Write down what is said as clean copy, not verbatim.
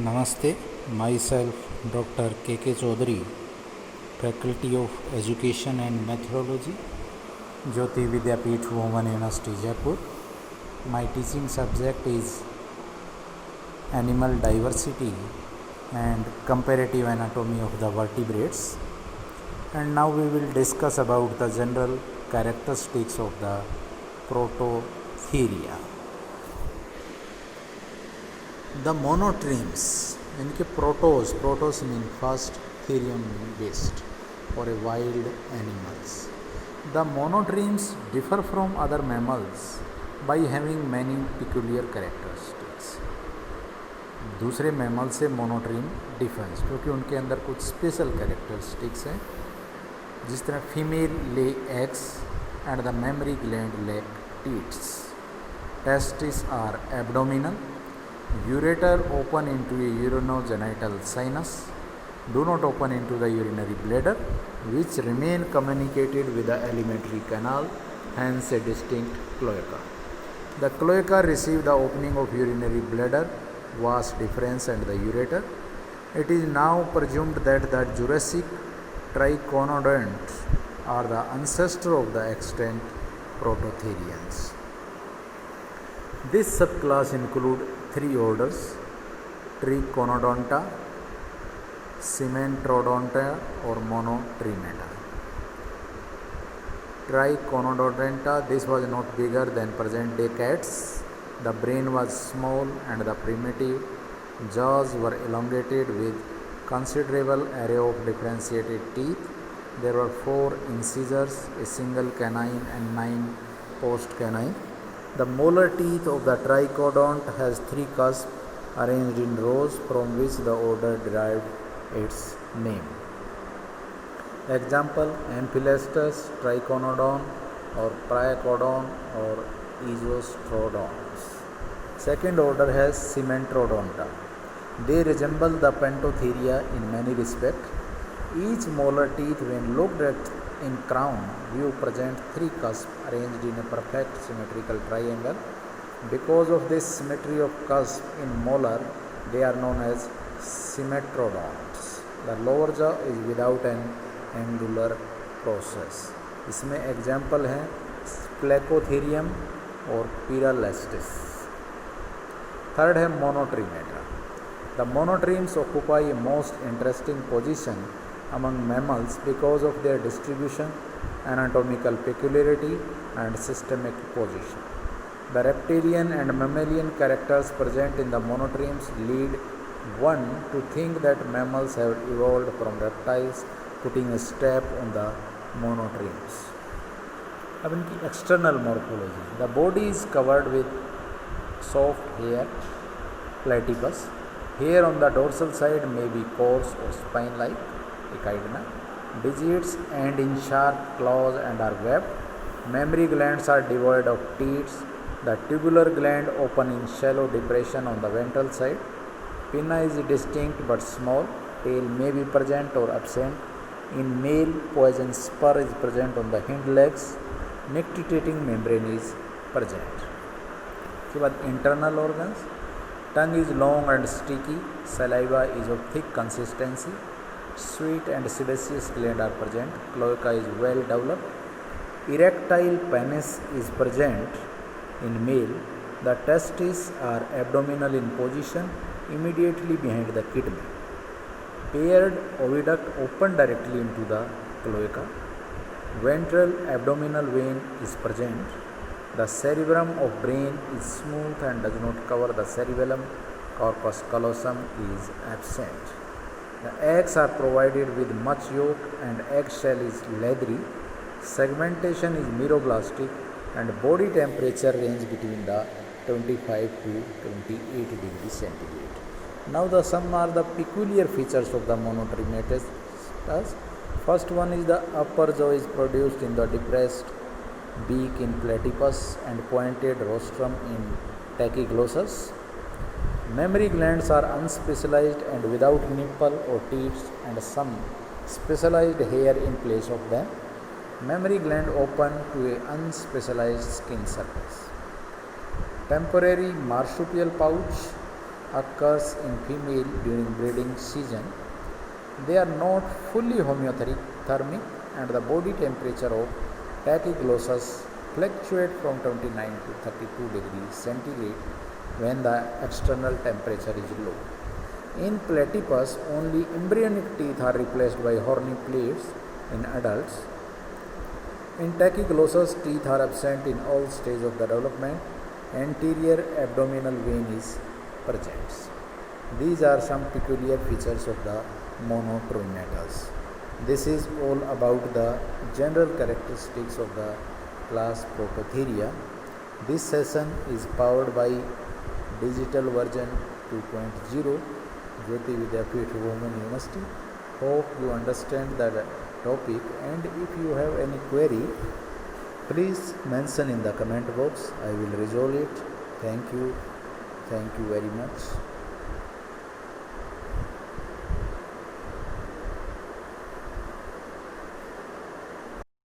Namaste, myself Dr. K.K. Chaudhary, Faculty of Education and Methodology, Jyoti Vidyapeeth Women University, Jaipur. My teaching subject is Animal Diversity and Comparative Anatomy of the Vertebrates. And now we will discuss about the general characteristics of the Prototheria. The monotremes, इनके protos mean first therium beast और a wild animals. The monotremes differ from other mammals by having many peculiar characteristics. दूसरे mammal से monotreme difference क्योंकि उनके अंदर कुछ special characteristics हैं, जिस तरह female lay eggs and the mammary gland lack teats. Testis are abdominal. Ureter open into a urinogenital sinus, do not open into the urinary bladder, which remain communicated with the alimentary canal, hence a distinct cloaca. The cloaca receive the opening of urinary bladder, vas deferens and the ureter. It is now presumed that the Jurassic triconodonts are the ancestor of the extant Prototherians. This subclass include three orders: Triconodonta, Cementrodonta or Monotremata. Triconodonta, this was not bigger than present day cats. The brain was small and the primitive jaws were elongated with considerable array of differentiated teeth. There were 4 incisors, a single canine and 9 post-canine. The molar teeth of the triconodont has 3 cusps arranged in rows from which the order derived its name. Example: Amphilastus, Triconodon or Priacodon or Ezoostrodons. Second order has Cementrodonta. They resemble the Pentotheria in many respects. Each molar teeth, when looked at in crown view, present 3 cusps arranged in a perfect symmetrical triangle. Because of this symmetry of cusp in molar, they are known as Symmetrodonts. The lower jaw is without an angular process. इसमें example हैं Placotherium और Pyralestis. Third है Monotremata. The monotremes occupy a most interesting position among mammals because of their distribution, anatomical peculiarity and systemic position. The reptilian and mammalian characters present in the monotremes lead one to think that mammals have evolved from reptiles, putting a stamp on the monotremes. अब इनकी external morphology. The body is covered with soft hair, platypus. Hair on the dorsal side may be coarse or spine-like, echidna. Digits end in sharp claws and are webbed. Mammary glands are devoid of teats. The tubular gland open in shallow depression on the ventral side. Pinna is distinct but small. Tail may be present or absent. In male, poison spur is present on the hind legs. Nictitating membrane is present. उसके बाद internal organs. Tongue is long and sticky. Saliva is of thick consistency. Sweet and sebaceous gland are present. Cloaca is well developed. Erectile penis is present in male. The testes are abdominal in position immediately behind the kidney. Paired oviduct open directly into the cloaca. Ventral abdominal vein is present. The cerebrum of brain is smooth and does not cover the cerebellum. Corpus callosum is absent. The eggs are provided with much yolk and eggshell is leathery. Segmentation is meroblastic and body temperature range between the 25 to 28 degrees centigrade. Now some are the peculiar features of the monotrematous. First one is the upper jaw is produced in the depressed beak in platypus and pointed rostrum in Tachyglossus. Mammary glands are unspecialized and without nipple or teats and some specialized hair in place of them. Mammary gland open to a unspecialized skin surface. Temporary marsupial pouch occurs in female during breeding season. They are not fully homeothermic and the body temperature of Tachyglossus fluctuates from 29 to 32 degrees centigrade when the external temperature is low. In platypus, only embryonic teeth are replaced by horny plates in adults. In Tachyglossus, teeth are absent in all stages of the development. Anterior abdominal vein is present. These are some peculiar features of the Monotrematus. This is all about the general characteristics of the class Prototheria. This session is powered by Digital Version 2.0, Jyoti Vidyapeeth Women University. Hope you understand the topic, and if you have any query, please mention in the comment box. I will resolve it. Thank you very much.